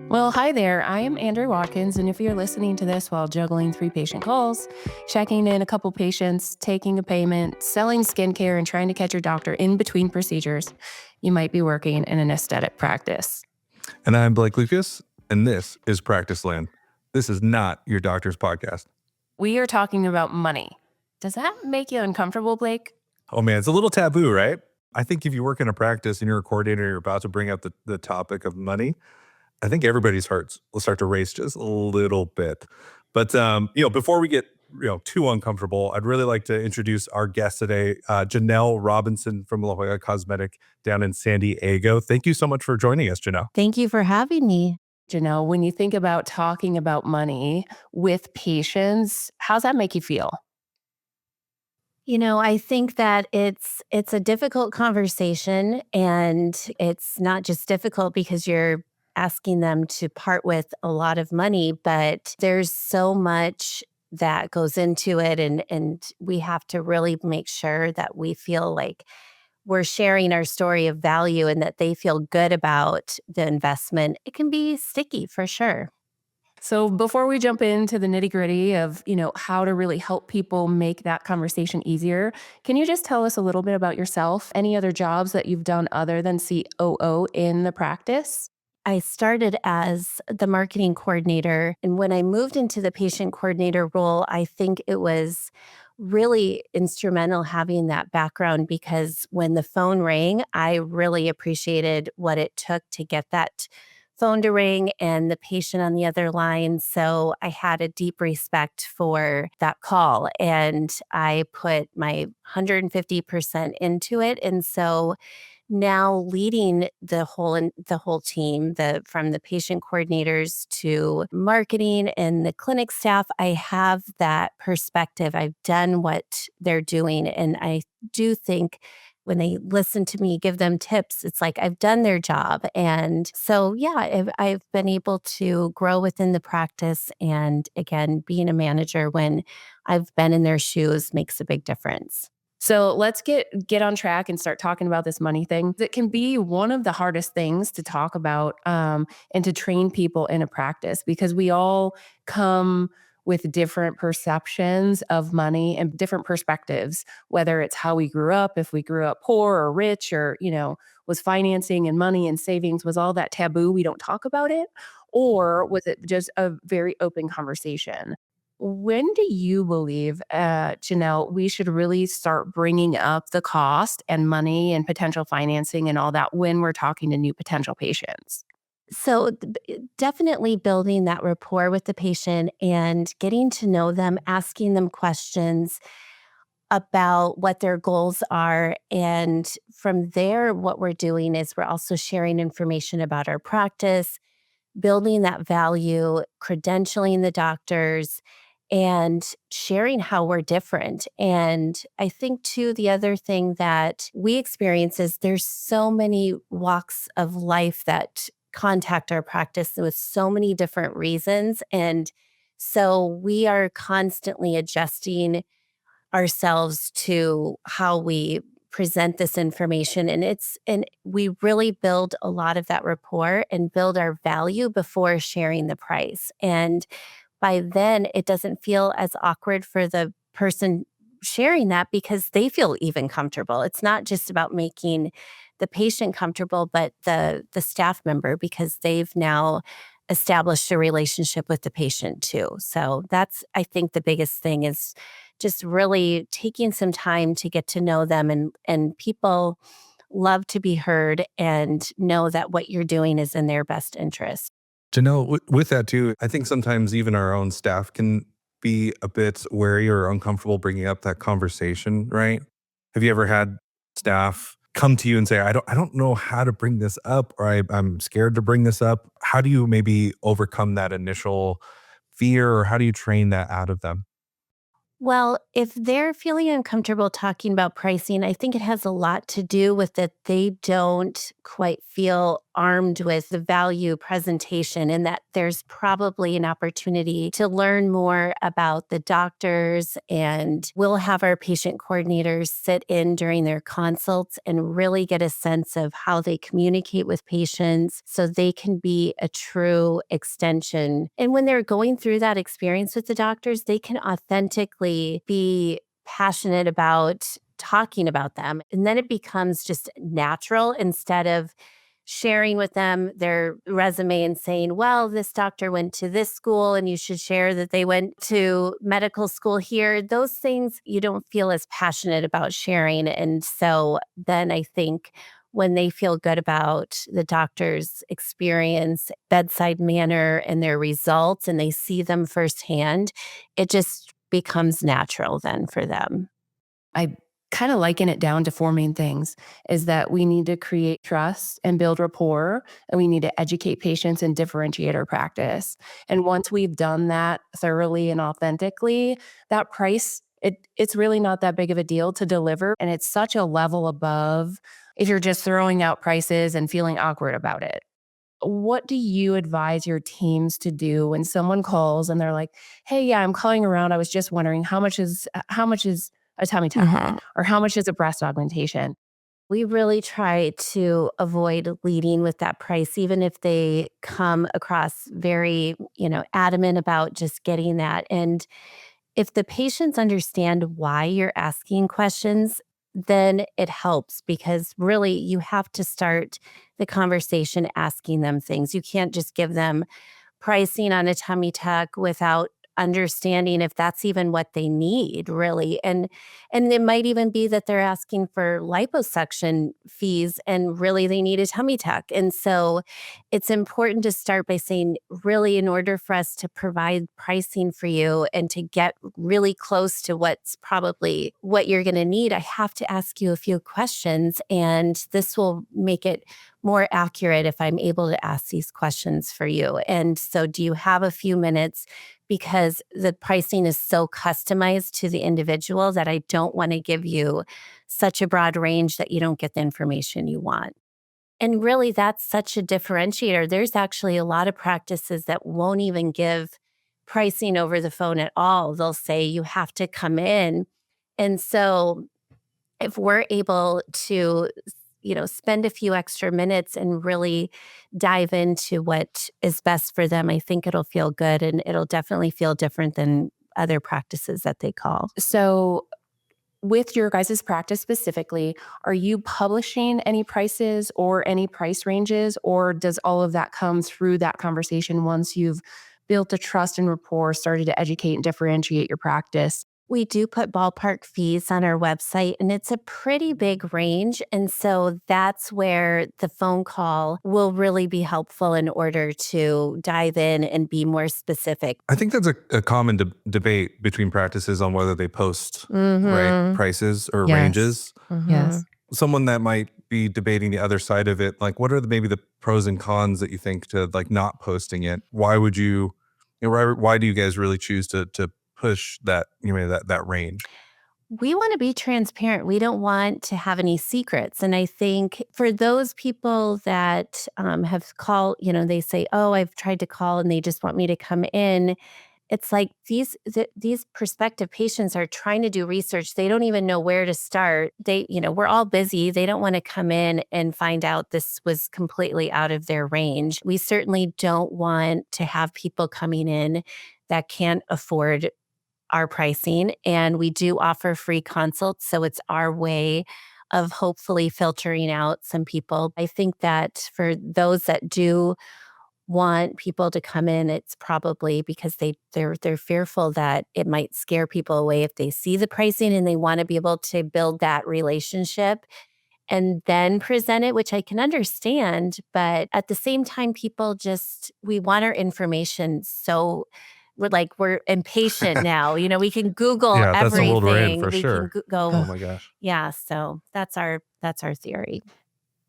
Well, hi there. I am Andrew Watkins, and if you're listening to this while juggling 3 patient calls, checking in a couple patients, taking a payment, selling skincare, and trying to catch your doctor in between procedures, you might be working in an aesthetic practice. And I'm Blake Lucas, and this is Practiceland. This is not your doctor's podcast. We are talking about money. Does that make you uncomfortable, Blake? Oh man, it's a little taboo, right? I think if you work in a practice and you're a coordinator, you're about to bring up the topic of money, I think everybody's hearts will start to race just a little bit. But before we get too uncomfortable, I'd really like to introduce our guest today, Janelle Robinson from La Jolla Cosmetic down in San Diego. Thank you so much for joining us, Janelle. Thank you for having me. Janelle, when you think about talking about money with patients, how's that make you feel? I think that it's a difficult conversation, and it's not just difficult because you're asking them to part with a lot of money, but there's so much that goes into it, and we have to really make sure that we feel like we're sharing our story of value and that they feel good about the investment. It can be sticky for sure. So before we jump into the nitty-gritty of, how to really help people make that conversation easier, can you just tell us a little bit about yourself? Any other jobs that you've done other than COO in the practice? I started as the marketing coordinator. And when I moved into the patient coordinator role, I think it was really instrumental having that background because when the phone rang, I really appreciated what it took to get that phone to ring and the patient on the other line. So I had a deep respect for that call and I put my 150% into it. And so now leading the whole team, the from the patient coordinators to marketing and the clinic staff, I have that perspective. I've done what they're doing, and I do think when they listen to me give them tips, it's like I've done their job. And so yeah, I've been able to grow within the practice, and again, being a manager when I've been in their shoes makes a big difference. So let's get on track and start talking about this money thing. That can be one of the hardest things to talk about and to train people in a practice because we all come with different perceptions of money and different perspectives, whether it's how we grew up, if we grew up poor or rich or, was financing and money and savings, was all that taboo, we don't talk about it? Or was it just a very open conversation? When do you believe, Janelle, we should really start bringing up the cost and money and potential financing and all that when we're talking to new potential patients? So, definitely building that rapport with the patient and getting to know them, asking them questions about what their goals are. And from there, what we're doing is we're also sharing information about our practice, building that value, credentialing the doctors, and sharing how we're different. And I think, too, the other thing that we experience is there's so many walks of life that contact our practice with so many different reasons. And so we are constantly adjusting ourselves to how we present this information, and we really build a lot of that rapport and build our value before sharing the price. And by then it doesn't feel as awkward for the person sharing that because they feel even comfortable. It's not just about making the patient comfortable, but the staff member, because they've now established a relationship with the patient too. So that's, I think, the biggest thing is just really taking some time to get to know them, and people love to be heard and know that what you're doing is in their best interest. Janelle, with that too, I think sometimes even our own staff can be a bit wary or uncomfortable bringing up that conversation, right? Have you ever had staff come to you and say, I don't know how to bring this up, or I'm scared to bring this up? How do you maybe overcome that initial fear, or how do you train that out of them? Well, if they're feeling uncomfortable talking about pricing, I think it has a lot to do with that they don't quite feel armed with the value presentation and that there's probably an opportunity to learn more about the doctors. And we'll have our patient coordinators sit in during their consults and really get a sense of how they communicate with patients so they can be a true extension. And when they're going through that experience with the doctors, they can authentically be passionate about talking about them. And then it becomes just natural instead of sharing with them their resume and saying, well, this doctor went to this school and you should share that they went to medical school here. Those things you don't feel as passionate about sharing. And so then I think when they feel good about the doctor's experience, bedside manner, and their results, and they see them firsthand, it just becomes natural then for them. I kind of liken it down to four main things is that we need to create trust and build rapport, and we need to educate patients and differentiate our practice. And once we've done that thoroughly and authentically, that price, it's really not that big of a deal to deliver. And it's such a level above if you're just throwing out prices and feeling awkward about it. What do you advise your teams to do when someone calls and they're like, "Hey, yeah, I'm calling around. I was just wondering how much is a tummy tuck Mhm. or how much is a breast augmentation?" We really try to avoid leading with that price, even if they come across very, adamant about just getting that. And if the patients understand why you're asking questions, then it helps because really you have to start the conversation asking them things. You can't just give them pricing on a tummy tuck without understanding if that's even what they need really. And it might even be that they're asking for liposuction fees and really they need a tummy tuck. And so it's important to start by saying, really, in order for us to provide pricing for you and to get really close to what's probably what you're going to need, I have to ask you a few questions, and this will make it more accurate if I'm able to ask these questions for you. And so, do you have a few minutes? Because the pricing is so customized to the individual that I don't want to give you such a broad range that you don't get the information you want. And really, that's such a differentiator. There's actually a lot of practices that won't even give pricing over the phone at all. They'll say you have to come in. And so if we're able to, spend a few extra minutes and really dive into what is best for them, I think it'll feel good and it'll definitely feel different than other practices that they call. So with your guys' practice specifically, are you publishing any prices or any price ranges, or does all of that come through that conversation once you've built a trust and rapport, started to educate and differentiate your practice? We do put ballpark fees on our website, and it's a pretty big range. And so that's where the phone call will really be helpful in order to dive in and be more specific. I think that's a common debate between practices on whether they post right Mhm. prices or Yes. ranges. Yes. Someone that might be debating the other side of it, like what are maybe the pros and cons that you think to like not posting it? Why would why do you guys really choose to push that that range? We want to be transparent. We don't want to have any secrets. And I think for those people that have called, they say, "Oh, I've tried to call and they just want me to come in." It's like these prospective patients are trying to do research. They don't even know where to start. We're all busy. They don't want to come in and find out this was completely out of their range. We certainly don't want to have people coming in that can't afford our pricing, and we do offer free consults, so it's our way of hopefully filtering out some people. I think that for those that do want people to come in, it's probably because they're fearful that it might scare people away if they see the pricing, and they wanna be able to build that relationship and then present it, which I can understand. But at the same time, people just, we want our information. So we're impatient now. We can Google Yeah, that's the world we're in everything. for We can sure. Oh go, my gosh. yeah. So that's our theory.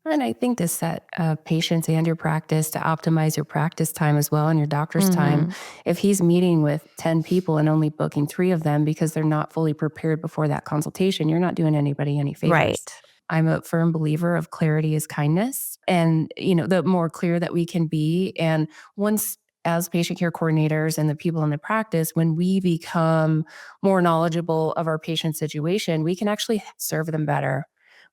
And I think to set patients and your practice to optimize your practice time as well and your doctor's time. Mhm. If he's meeting with 10 people and only booking 3 of them because they're not fully prepared before that consultation, you're not doing anybody any favors. Right. I'm a firm believer of clarity is kindness. And, the more clear that we can be, and once as patient care coordinators and the people in the practice, when we become more knowledgeable of our patient situation, we can actually serve them better.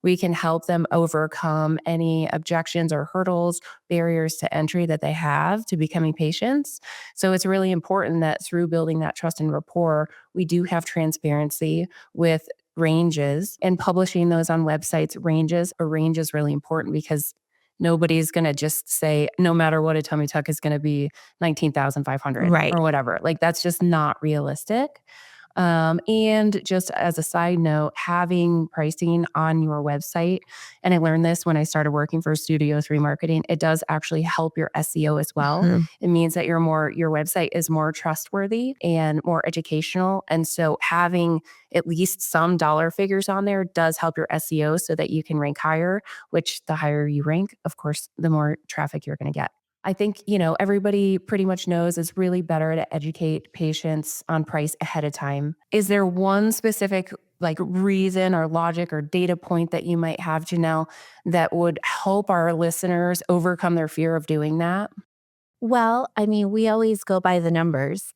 We can help them overcome any objections or hurdles, barriers to entry that they have to becoming patients. So it's really important that through building that trust and rapport, we do have transparency with ranges and publishing those on websites. A range is really important because nobody's going to just say, no matter what, a tummy tuck is going to be 19,500 Right. or whatever. Like, that's just not realistic. And just as a side note, having pricing on your website, and I learned this when I started working for Studio 3 Marketing, it does actually help your SEO as well. Mhm. It means that your website is more trustworthy and more educational. And so having at least some dollar figures on there does help your SEO so that you can rank higher, which the higher you rank, of course, the more traffic you're going to get. I think, everybody pretty much knows it's really better to educate patients on price ahead of time. Is there one specific reason or logic or data point that you might have, Janelle, that would help our listeners overcome their fear of doing that? Well, I mean, we always go by the numbers.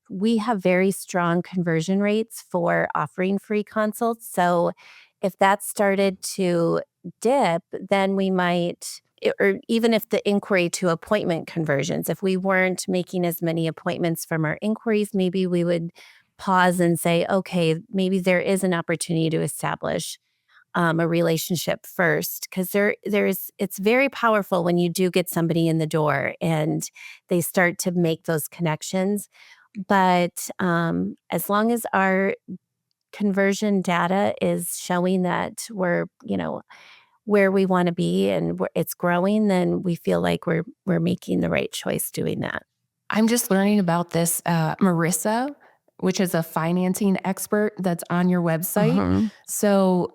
We have very strong conversion rates for offering free consults. So if that started to dip, then we might, or even if the inquiry to appointment conversions, if we weren't making as many appointments from our inquiries, maybe we would pause and say, okay, maybe there is an opportunity to establish a relationship first, because it's very powerful when you do get somebody in the door and they start to make those connections. But as long as our conversion data is showing that we're, where we want to be and it's growing, then we feel like we're making the right choice doing that. I'm just learning about this Marissa, which is a financing expert that's on your website. Mhm. So,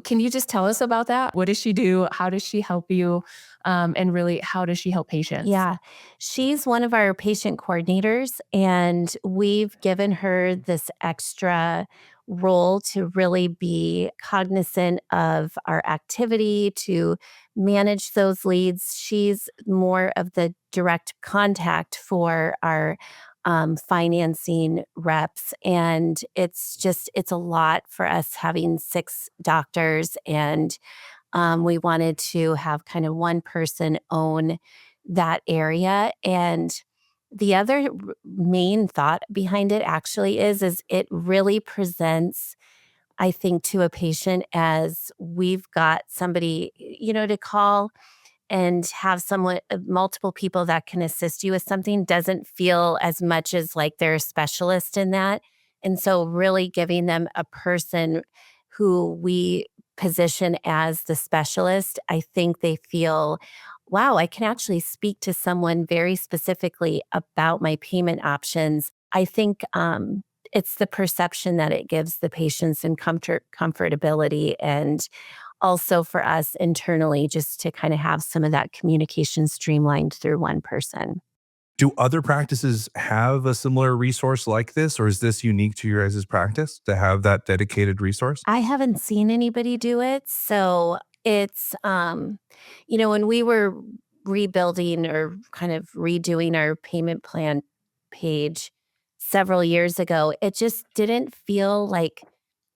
can you just tell us about that? What does she do? How does she help you? And really, how does she help patients? Yeah, she's one of our patient coordinators, and we've given her this extra role to really be cognizant of our activity, to manage those leads. She's more of the direct contact for our financing reps. And it's a lot for us having 6 doctors, and we wanted to have kind of one person own that area. And the other main thought behind it actually is it really presents, I think, to a patient as we've got somebody, to call and have someone multiple people that can assist you with something doesn't feel as much as like they're a specialist in that. And so really giving them a person who we position as the specialist, I think they feel, wow, I can actually speak to someone very specifically about my payment options. I think it's the perception that it gives the patients and comfortability, and also for us internally, just to kind of have some of that communication streamlined through one person. Do other practices have a similar resource like this, or is this unique to your guys' practice to have that dedicated resource? I haven't seen anybody do it. So it's, when we were rebuilding or kind of redoing our payment plan page several years ago, it just didn't feel like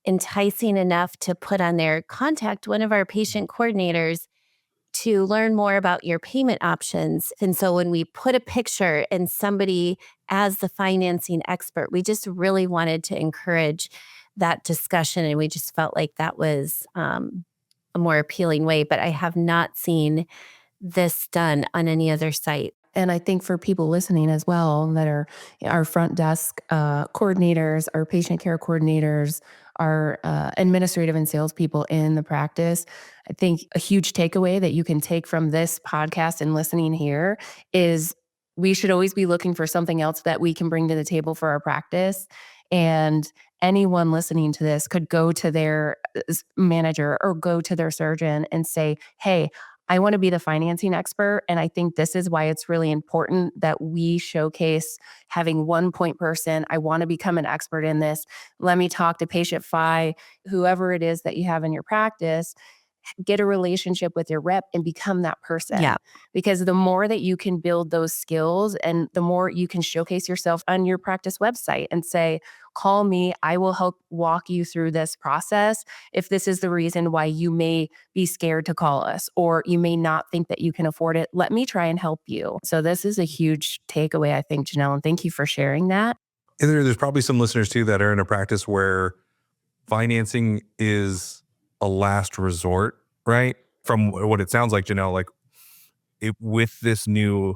enticing enough to put on there, contact one of our patient coordinators to learn more about your payment options. And so when we put a picture and somebody as the financing expert, we just really wanted to encourage that discussion. And we just felt like that was a more appealing way. But I have not seen this done on any other site. And I think for people listening as well that are our front desk coordinators, our patient care coordinators, our administrative and salespeople in the practice, I think a huge takeaway that you can take from this podcast and listening here is we should always be looking for something else that we can bring to the table for our practice. And anyone listening to this could go to their manager or go to their surgeon and say, hey, I want to be the financing expert. And I think this is why it's really important that we showcase having one point person. I want to become an expert in this. Let me talk to PatientFi, whoever it is that you have in your practice. get a relationship with your rep and become that person. Yeah. Because the more that you can build those skills and the more you can showcase yourself on your practice website and say, call me, I will help walk you through this process. If this is the reason why you may be scared to call us or you may not think that you can afford it, let me try and help you. So this is a huge takeaway, I think, Janelle, and thank you for sharing that. And there's probably some listeners too that are in a practice where financing is a last resort, right? From what it sounds like, Janelle, like with this new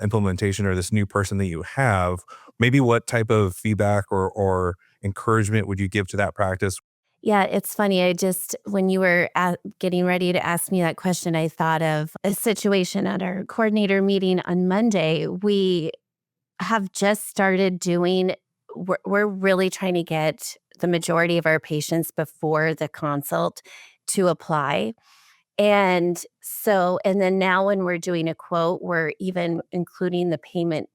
implementation or this new person that you have, maybe what type of feedback or encouragement would you give to that practice? Yeah, it's funny. When you were getting ready to ask me that question, I thought of a situation at our coordinator meeting on Monday. We have just started we're really trying to get the majority of our patients before the consult to apply. And then now when we're doing a quote, we're even including the payment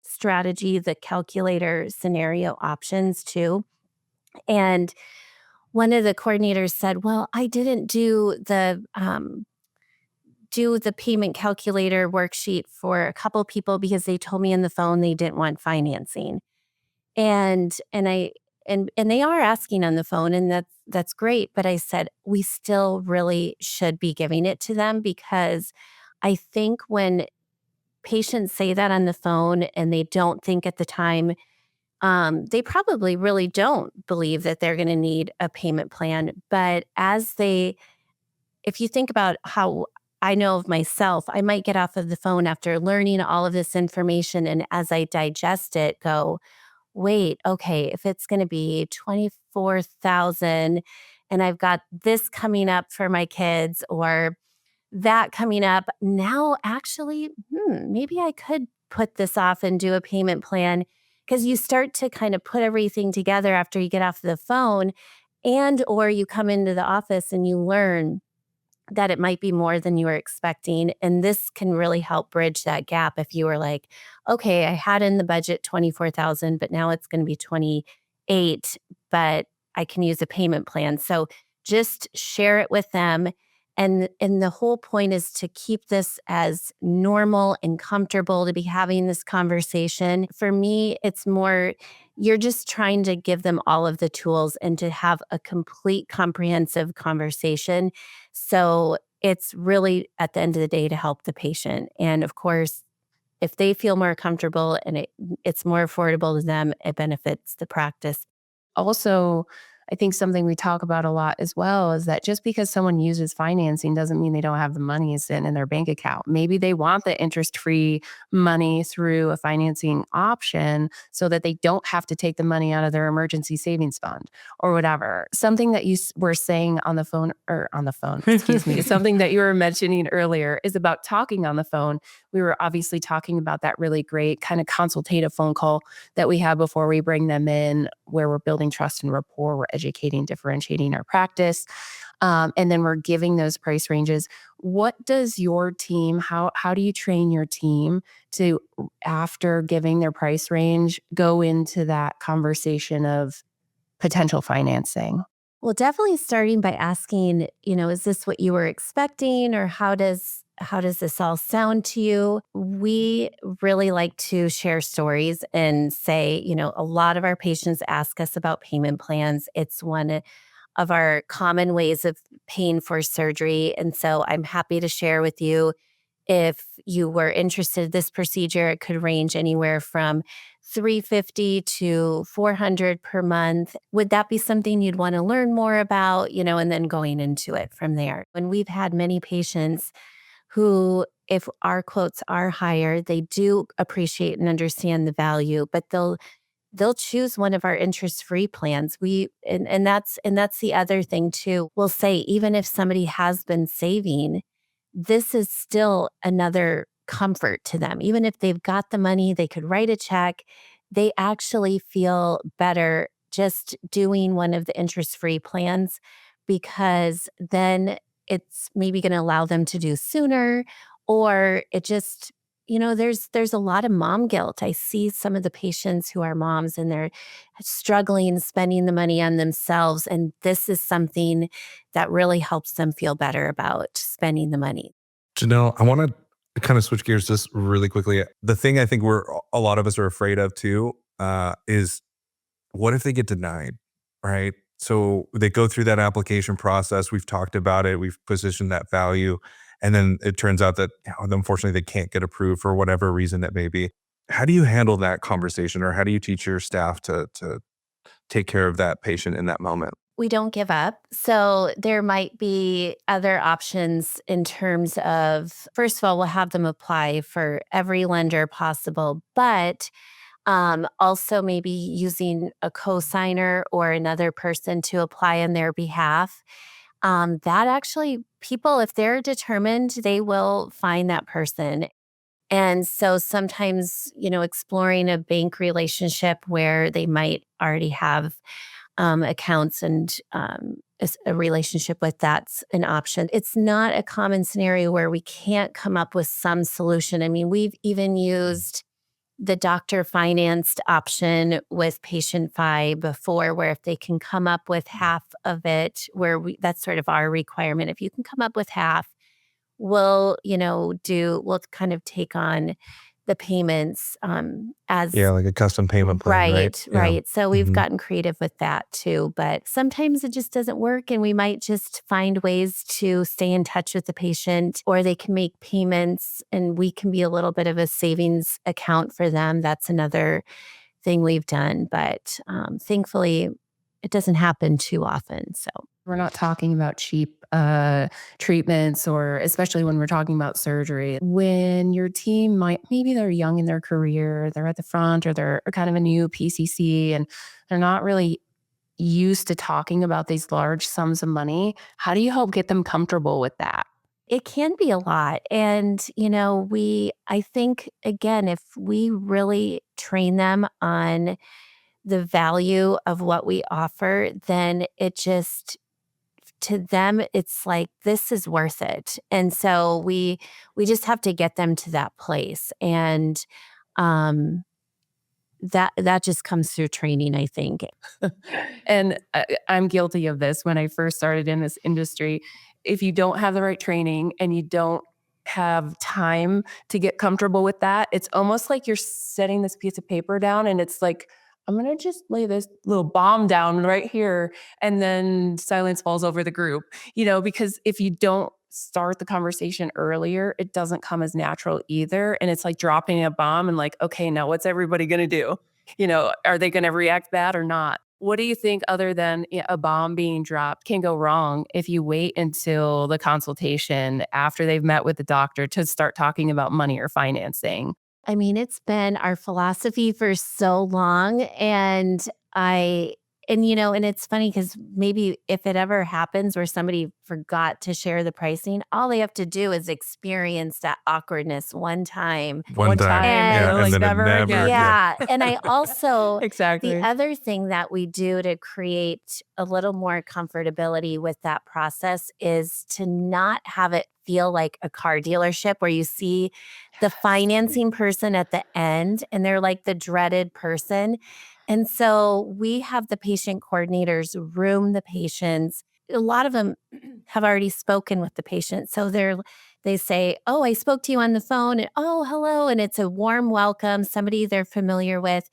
strategy, the calculator scenario options too. And one of the coordinators said, "Well, I didn't do the payment calculator worksheet for a couple people because they told me on the phone they didn't want financing." And they are asking on the phone, and that's great, but I said, "We still really should be giving it to them," because I think when patients say that on the phone and they don't think at the time, they probably really don't believe that they're gonna need a payment plan, but if you think about how I know of myself, I might get off of the phone after learning all of this information, and as I digest it, go, "Wait, okay, if it's gonna be 24,000 and I've got this coming up for my kids or that coming up, now actually, maybe I could put this off and do a payment plan." Because you start to kind of put everything together after you get off the phone and or you come into the office and you learn that it might be more than you were expecting. And this can really help bridge that gap if you were like, okay, I had in the budget 24,000, but now it's going to be 28, but I can use a payment plan. So just share it with them. And the whole point is to keep this as normal and comfortable to be having this conversation. For me, it's more you're just trying to give them all of the tools and to have a complete comprehensive conversation. So it's really at the end of the day to help the patient. And of course, if they feel more comfortable and it's more affordable to them, it benefits the practice. Also, I think something we talk about a lot as well is that just because someone uses financing doesn't mean they don't have the money sitting in their bank account. Maybe they want the interest-free money through a financing option so that they don't have to take the money out of their emergency savings fund or whatever. Something that you were saying on the phone, excuse me, something that you were mentioning earlier is about talking on the phone. We were obviously talking about that really great kind of consultative phone call that we have before we bring them in, where we're building trust and rapport, we're educating, differentiating our practice, and then we're giving those price ranges. What does your team, how do you train your team to, after giving their price range, go into that conversation of potential financing? Well, definitely starting by asking, is this what you were expecting or how does this all sound to you? We really like to share stories and say, a lot of our patients ask us about payment plans. It's one of our common ways of paying for surgery. And so I'm happy to share with you if you were interested. This procedure, it could range anywhere from 350 to 400 per month. Would that be something you'd want to learn more about, and then going into it from there? And we've had many patients who, if our quotes are higher, they do appreciate and understand the value, but they'll choose one of our interest-free plans. And that's the other thing too. We'll say even if somebody has been saving, this is still another comfort to them. Even if they've got the money, they could write a check. They actually feel better just doing one of the interest-free plans because then it's maybe going to allow them to do sooner, or there's a lot of mom guilt. I see some of the patients who are moms and they're struggling spending the money on themselves. And this is something that really helps them feel better about spending the money. Janelle, I want to kind of switch gears just really quickly. The thing I think a lot of us are afraid of too is what if they get denied, right? So they go through that application process. We've talked about it. We've positioned that value. And then it turns out that unfortunately they can't get approved for whatever reason it may be. How do you handle that conversation, or how do you teach your staff to take care of that patient in that moment? We don't give up. So there might be other options in terms of, first of all, we'll have them apply for every lender possible, but also maybe using a cosigner or another person to apply on their behalf. That actually, people, if they're determined, they will find that person. And so sometimes, exploring a bank relationship where they might already have accounts and a relationship with, that's an option. It's not a common scenario where we can't come up with some solution. I mean, we've even used the doctor financed option with PatientFi before, where if they can come up with half of it, that's sort of our requirement. If you can come up with half, we'll kind of take on the payments Yeah, as like a custom payment plan, right? right, Yeah. right. So we've Mhm. gotten creative with that too, but sometimes it just doesn't work and we might just find ways to stay in touch with the patient, or they can make payments and we can be a little bit of a savings account for them. That's another thing we've done, but thankfully it doesn't happen too often. So We're not talking about cheap treatments, or especially when we're talking about surgery. When your team maybe they're young in their career, they're at the front, or they're kind of a new PCC and they're not really used to talking about these large sums of money. How do you help get them comfortable with that? it can be a lot. And, I think, again, if we really train them on the value of what we offer, then to them, it's like, this is worth it. And so we just have to get them to that place. And um, that just comes through training, I think. And I'm guilty of this when I first started in this industry. If you don't have the right training and you don't have time to get comfortable with that, it's almost like you're setting this piece of paper down and it's like, I'm going to just lay this little bomb down right here. And then silence falls over the group, because if you don't start the conversation earlier, it doesn't come as natural either. And it's like dropping a bomb and like, okay, now what's everybody going to do? Are they going to react bad or not? What do you think, other than a bomb being dropped, can go wrong if you wait until the consultation after they've met with the doctor to start talking about money or financing? I mean, it's been our philosophy for so long, and I and it's funny because maybe if it ever happens where somebody forgot to share the pricing, all they have to do is experience that awkwardness one time. One One time. time, and And Yeah. they're And like, then it never never again. again. yeah, and I also the Exactly. other thing that we do to create a little more comfortability with that process is to not have it feel like a car dealership where you see the financing person at the end and they're like the dreaded person. And so we have the patient coordinators room the patients. A lot of them have already spoken with the patient. So they say, "Oh, I spoke to you on the phone," and, "Oh, hello." And it's a warm welcome, somebody they're familiar with.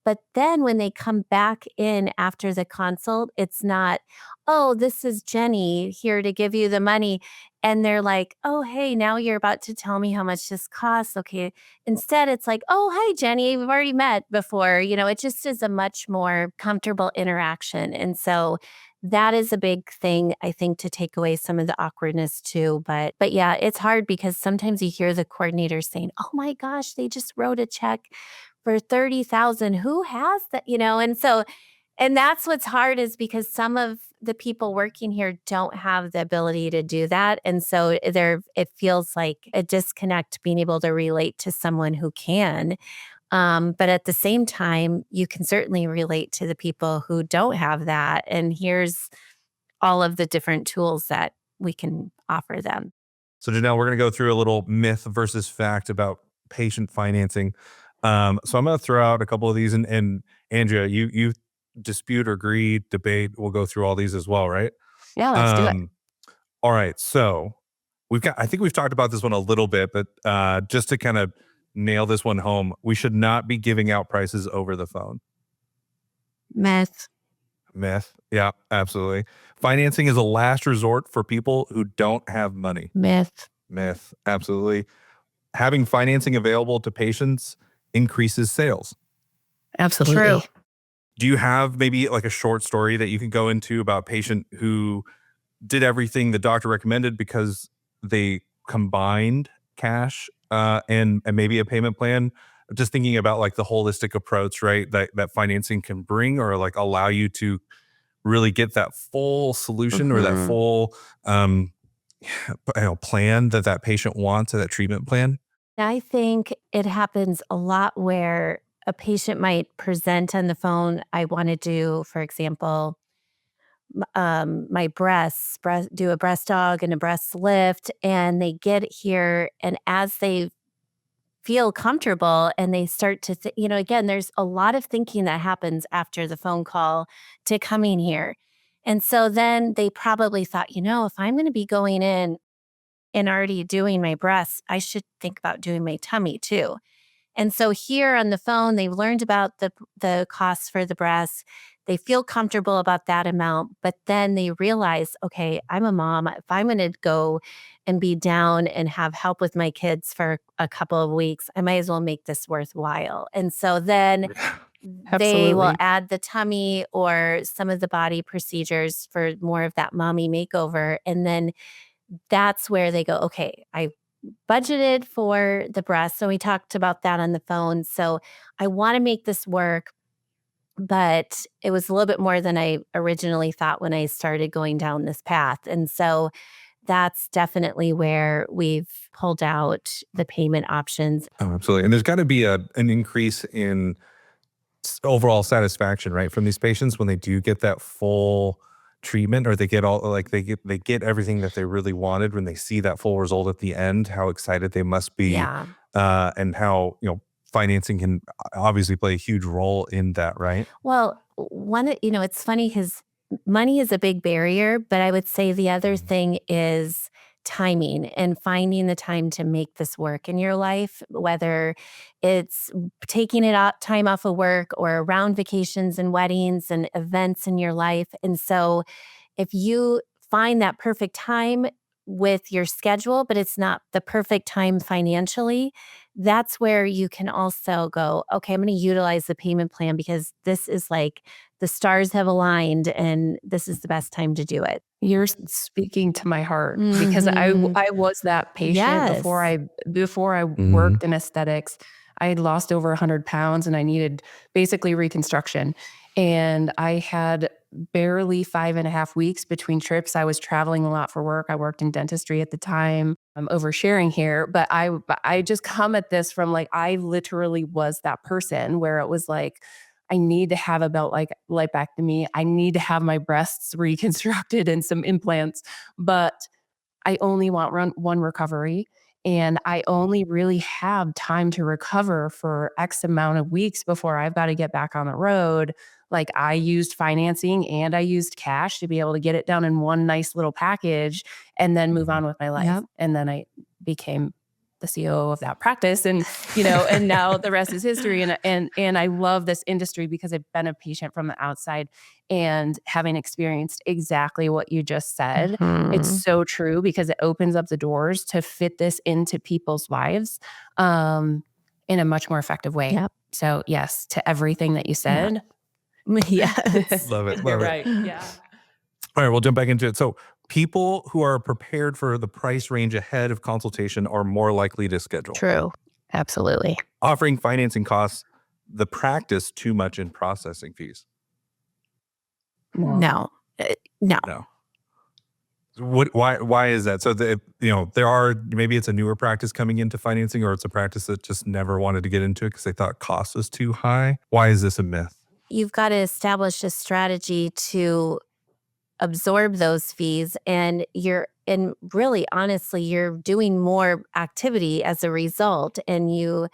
But then when they come back in after the consult, it's not, "Oh, this is Jenny here to give you the money." And they're like, "Oh, hey, now you're about to tell me how much this costs. Okay." Instead, it's like, "Oh, hi, Jenny. We've already met before." It just is a much more comfortable interaction. And so that is a big thing, I think, to take away some of the awkwardness too. But yeah, it's hard because sometimes you hear the coordinators saying, "Oh my gosh, they just wrote a check for 30,000. Who has that?" And that's what's hard, is because some of the people working here don't have the ability to do that. And so it feels like a disconnect being able to relate to someone who can. But at the same time, you can certainly relate to the people who don't have that. And here's all of the different tools that we can offer them. So Janelle, we're going to go through a little myth versus fact about patient financing. So I'm going to throw out a couple of these, and Andrea, you dispute or agree, debate. We'll go through all these as well, right? Yeah, let's do it. All right. So I think we've talked about this one a little bit, but just to kind of nail this one home, we should not be giving out prices over the phone. Myth. Yeah, absolutely. Financing is a last resort for people who don't have money. Myth. Absolutely. Having financing available to patients increases sales. Absolutely. True. Do you have maybe like a short story that you can go into about a patient who did everything the doctor recommended because they combined cash and maybe a payment plan? Just thinking about like the holistic approach, right? That financing can bring or like allow you to really get that full solution or that full plan that patient wants, or that treatment plan. I think it happens a lot where a patient might present on the phone, I want to do, for example, my do a breast dog and a breast lift, and they get here, and as they feel comfortable and they start to again, there's a lot of thinking that happens after the phone call to coming here. And so then they probably thought, if I'm going to be going in and already doing my breasts, I should think about doing my tummy too. And so here on the phone, they've learned about the costs for the breasts. They feel comfortable about that amount, but then they realize, okay, I'm a mom. If I'm going to go and be down and have help with my kids for a couple of weeks, I might as well make this worthwhile. And so then they will Absolutely. add the tummy or some of the body procedures for more of that mommy makeover. And then that's where they go, okay, I budgeted for the breast. So we talked about that on the phone. So I want to make this work, but it was a little bit more than I originally thought when I started going down this path. And so that's definitely where we've pulled out the payment options. Oh, absolutely. And there's got to be an increase in overall satisfaction, right, from these patients when they do get that full treatment, or they get all like they get everything that they really wanted. When they see that full result at the end, how excited they must be. Yeah. And how financing can obviously play a huge role in that, right? Well, it's funny because money is a big barrier, but I would say the other thing is timing and finding the time to make this work in your life, whether it's taking time off of work or around vacations and weddings and events in your life. And so if you find that perfect time with your schedule, but it's not the perfect time financially, that's where you can also go, okay, I'm going to utilize the payment plan because this is like the stars have aligned and this is the best time to do it. You're speaking to my heart because I was that patient Yes. before I worked in aesthetics. I had lost over 100 pounds and I needed basically reconstruction. And I had barely 5.5 weeks between trips. I was traveling a lot for work. I worked in dentistry at the time. I'm oversharing here, but I just come at this from like, I literally was that person where it was like, I need to have a belt like lipectomy. I need to have my breasts reconstructed and some implants, but I only want one recovery. And I only really have time to recover for X amount of weeks before I've got to get back on the road. Like I used financing and I used cash to be able to get it done in one nice little package and then move on with my life. Yep. And then I became the CEO of that practice. And, and now the rest is history. And I love this industry because I've been a patient from the outside and having experienced exactly what you just said. It's so true because it opens up the doors to fit this into people's lives in a much more effective way. Yep. So yes, to everything that you said. Yes. Love it. You're Love it. right. Yeah. All right, we'll jump back into it. So people who are prepared for the price range ahead of consultation are more likely to schedule. True. Absolutely. Offering financing costs the practice too much in processing fees. No. No. Why is that? So there are, maybe it's a newer practice coming into financing, or it's a practice that just never wanted to get into it because they thought cost was too high. Why is this a myth? You've got to establish a strategy to absorb those fees, and and really, honestly, you're doing more activity as a result, and you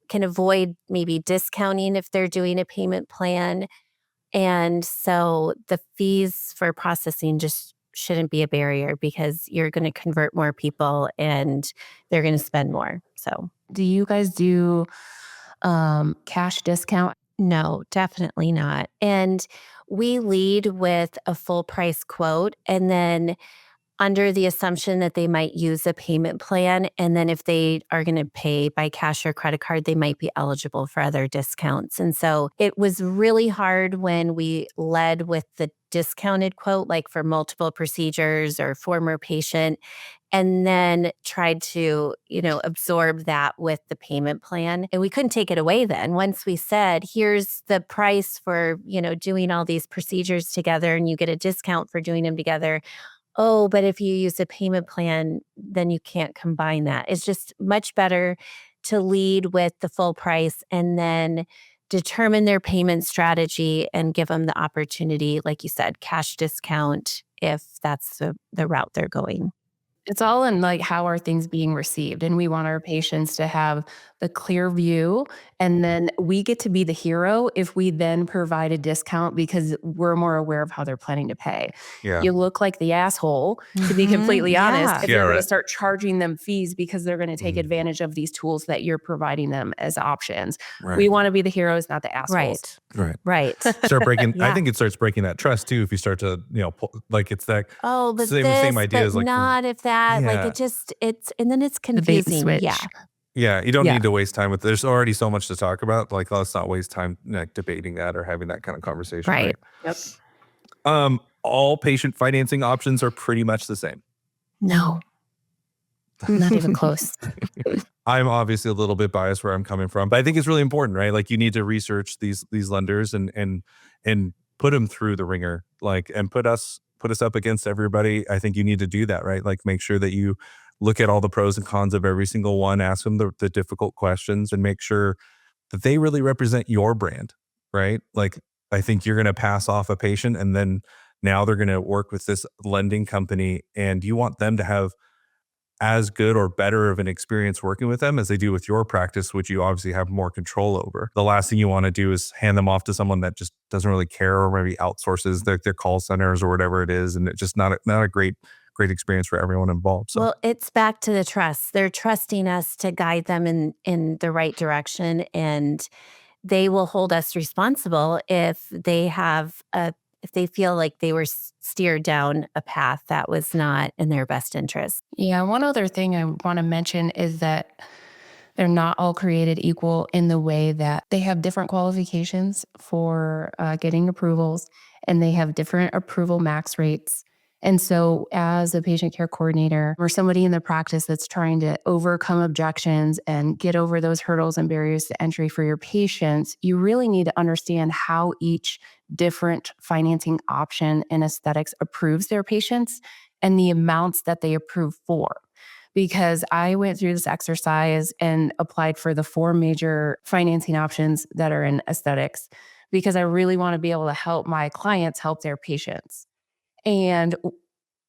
can avoid maybe discounting if they're doing a payment plan. And so the fees for processing just shouldn't be a barrier because you're going to convert more people and they're going to spend more. So, Do you guys do cash discount? no, definitely not. And we lead with a full price quote and then under the assumption that they might use a payment plan. And then if they are going to pay by cash or credit card, they might be eligible for other discounts. And so it was really hard when we led with the discounted quote, like for multiple procedures or former patient, and then tried to, absorb that with the payment plan. And we couldn't take it away then. Once we said, here's the price for, doing all these procedures together and you get a discount for doing them together. Oh, but if you use a payment plan, then you can't combine that. It's just much better to lead with the full price and then determine their payment strategy and give them the opportunity, like you said, cash discount if that's the route they're going. It's all in like how are things being received. And we want our patients to have the clear view. And then we get to be the hero if we then provide a discount because we're more aware of how they're planning to pay. Yeah. You look like the asshole, to be completely honest, Yeah. if Yeah, you're going right. to start charging them fees because they're going to take advantage of these tools that you're providing them as options. Right. We want to be the heroes, not the assholes. Right. Right. Start breaking. I Yeah. think it starts breaking that trust too. If you start to, like it's that Oh, but same idea but as like, not if that. Like yeah. and then it's The bait and confusing. switch. Yeah. Yeah, you don't Yeah. need to waste time with. There's already so much to talk about. Like, let's not waste time like debating that or having that kind of conversation. Right. Yep. All patient financing options are pretty much the same. No. Not even close. I'm obviously a little bit biased where I'm coming from, but I think it's really important, right? Like, you need to research these lenders and put them through the ringer, like, and put us up against everybody. I think you need to do that, right? Like, make sure that you look at all the pros and cons of every single one, ask them the difficult questions, and make sure that they really represent your brand, right? Like, I think you're going to pass off a patient and then now they're going to work with this lending company and you want them to have as good or better of an experience working with them as they do with your practice, which you obviously have more control over. The last thing you want to do is hand them off to someone that just doesn't really care or maybe outsources their call centers or whatever it is. And it's just not a great experience for everyone involved. So Well, it's back to the trust. They're trusting us to guide them in the right direction, and they will hold us responsible if they feel like they were steered down a path that was not in their best interest. Yeah, one other thing I want to mention is that they're not all created equal in the way that they have different qualifications for getting approvals and they have different approval max rates. And so, as a patient care coordinator or somebody in the practice that's trying to overcome objections and get over those hurdles and barriers to entry for your patients, you really need to understand how each different financing option in aesthetics approves their patients and the amounts that they approve for. Because I went through this exercise and applied for the 4 major financing options that are in aesthetics because I really want to be able to help my clients help their patients. And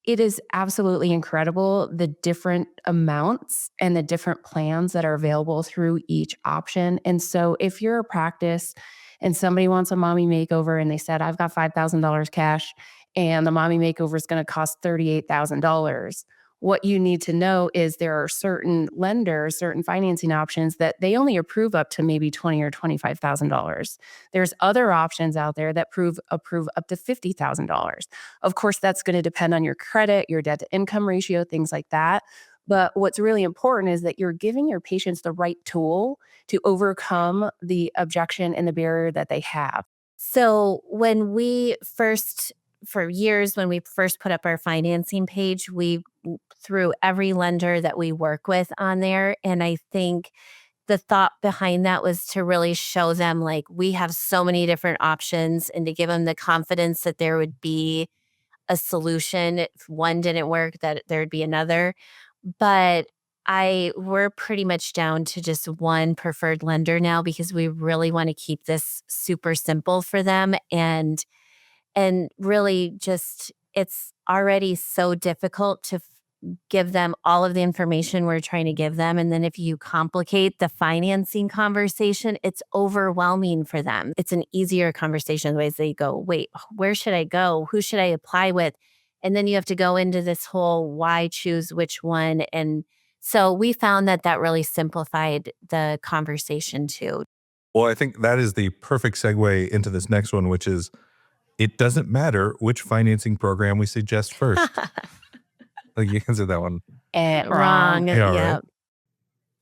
it is absolutely incredible the different amounts and the different plans that are available through each option. And so if you're a practice and somebody wants a mommy makeover and they said, I've got $5,000 cash and the mommy makeover is going to cost $38,000. What you need to know is there are certain lenders, certain financing options that they only approve up to maybe $20,000 or $25,000. There's other options out there that approve up to $50,000. Of course, that's going to depend on your credit, your debt to income ratio, things like that. But what's really important is that you're giving your patients the right tool to overcome the objection and the barrier that they have. So for years, when we first put up our financing page, we threw every lender that we work with on there. And I think the thought behind that was to really show them like we have so many different options and to give them the confidence that there would be a solution. If one didn't work, that there'd be another. But we're pretty much down to just one preferred lender now because we really want to keep this super simple for them and really just it's already so difficult give them all of the information we're trying to give them. And then if you complicate the financing conversation, it's overwhelming for them. It's an easier conversation. The ways they go, wait, where should I go? Who should I apply with? And then you have to go into this whole why choose which one. And so we found that really simplified the conversation too. Well, I think that is the perfect segue into this next one, which is it doesn't matter which financing program we suggest first. Like you answered that one. Wrong. Yeah, Yep. right.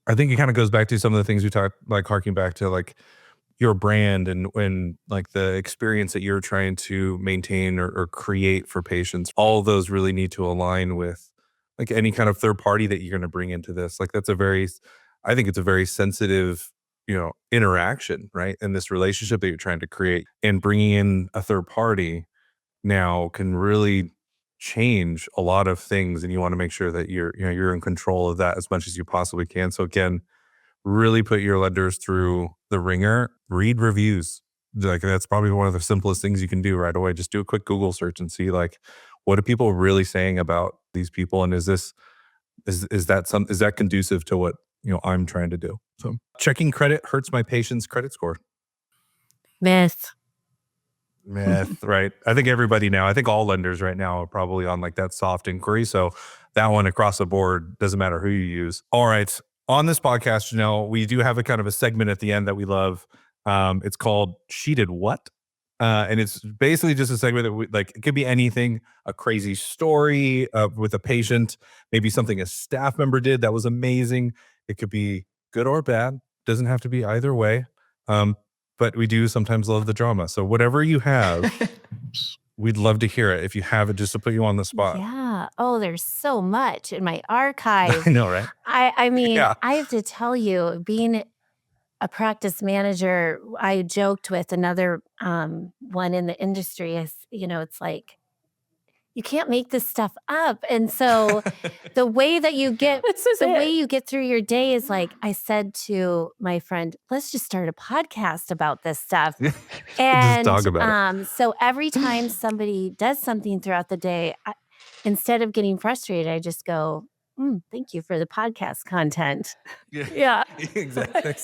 I think it kind of goes back to some of the things we talked, like harking back to like your brand and when like the experience that you're trying to maintain or create for patients. All of those really need to align with like any kind of third party that you're going to bring into this. Like that's I think it's a very sensitive, interaction, right? And this relationship that you're trying to create, and bringing in a third party now can really change a lot of things. And you want to make sure that you're in control of that as much as you possibly can. So again, really put your lenders through the ringer, read reviews. Like that's probably one of the simplest things you can do right away. Just do a quick Google search and see like, what are people really saying about these people? And is that conducive to what, I'm trying to do? So checking credit hurts my patient's credit score. Myth, Right? I think all lenders right now are probably on like that soft inquiry. So that one across the board, doesn't matter who you use. All right. On this podcast, Janelle, we do have a kind of a segment at the end that we love. It's called She Did What? And it's basically just a segment that it could be anything, a crazy story with a patient, maybe something a staff member did that was amazing. It could be good or bad. Doesn't have to be either way. But we do sometimes love the drama. So whatever you have, we'd love to hear it. If you have it, just to put you on the spot. Yeah. Oh, there's so much in my archive. I know, right? I mean, Yeah. I have to tell you, being a practice manager, I joked with another one in the industry. It's like, you can't make this stuff up. And so the way that you get way you get through your day is like, I said to my friend, let's just start a podcast about this stuff. And Just talk about it. so every time somebody does something throughout the day, instead of getting frustrated, I just go, thank you for the podcast content. Yeah. Exactly.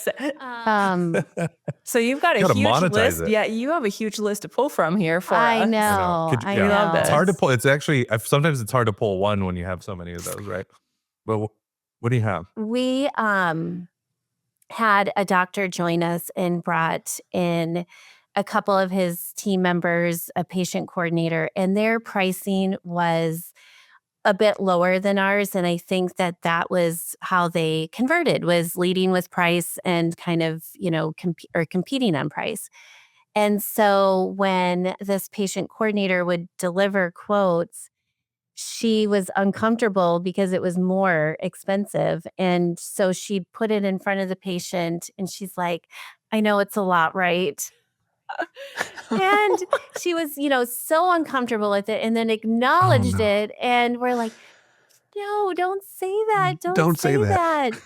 So you've got a gotta huge monetize list. it. Yeah, you have a huge list to pull from here for I us. know. Could you- I yeah. know. It's hard to pull. It's actually, sometimes it's hard to pull one when you have so many of those, right? But what do you have? We had a doctor join us and brought in a couple of his team members, a patient coordinator, and their pricing was a bit lower than ours. And I think that was how they converted, was leading with price and kind of, competing on price. And so when this patient coordinator would deliver quotes, she was uncomfortable because it was more expensive. And so she'd put it in front of the patient and she's like, I know it's a lot, right? And she was, so uncomfortable with it, and then acknowledged it. And we're like, no, don't say that. Don't say that.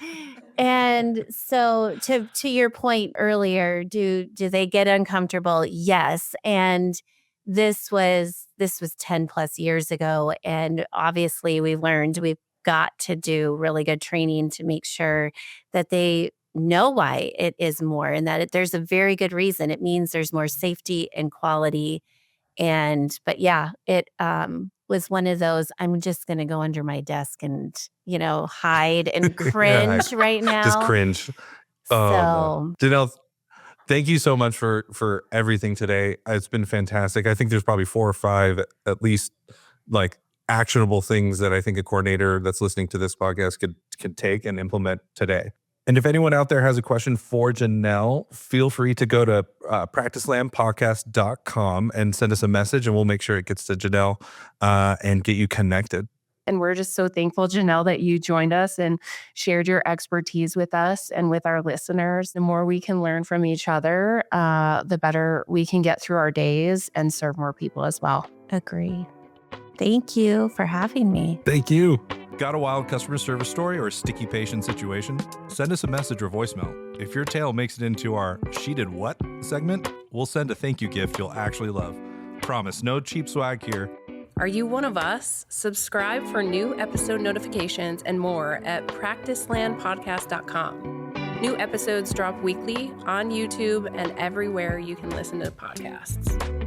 And so to your point earlier, do they get uncomfortable? Yes. And this was 10 plus years ago. And obviously we've got to do really good training to make sure that they know why it is more, and that there's a very good reason. It means there's more safety and quality. But yeah, it was one of those, I'm just going to go under my desk and, hide and cringe right now. Just cringe. Oh, no. Janelle, thank you so much for everything today. It's been fantastic. I think there's probably 4 or 5 at least like actionable things that I think a coordinator that's listening to this podcast could take and implement today. And if anyone out there has a question for Janelle, feel free to go to practicelandpodcast.com and send us a message, and we'll make sure it gets to Janelle and get you connected. And we're just so thankful, Janelle, that you joined us and shared your expertise with us and with our listeners. The more we can learn from each other, the better we can get through our days and serve more people as well. Agree. Thank you for having me. Thank you. Got a wild customer service story or a sticky patient situation? Send us a message or voicemail. If your tale makes it into our She Did What segment, we'll send a thank you gift you'll actually love. Promise, no cheap swag here. Are you one of us? Subscribe for new episode notifications and more at practicelandpodcast.com. New episodes drop weekly on YouTube and everywhere you can listen to podcasts.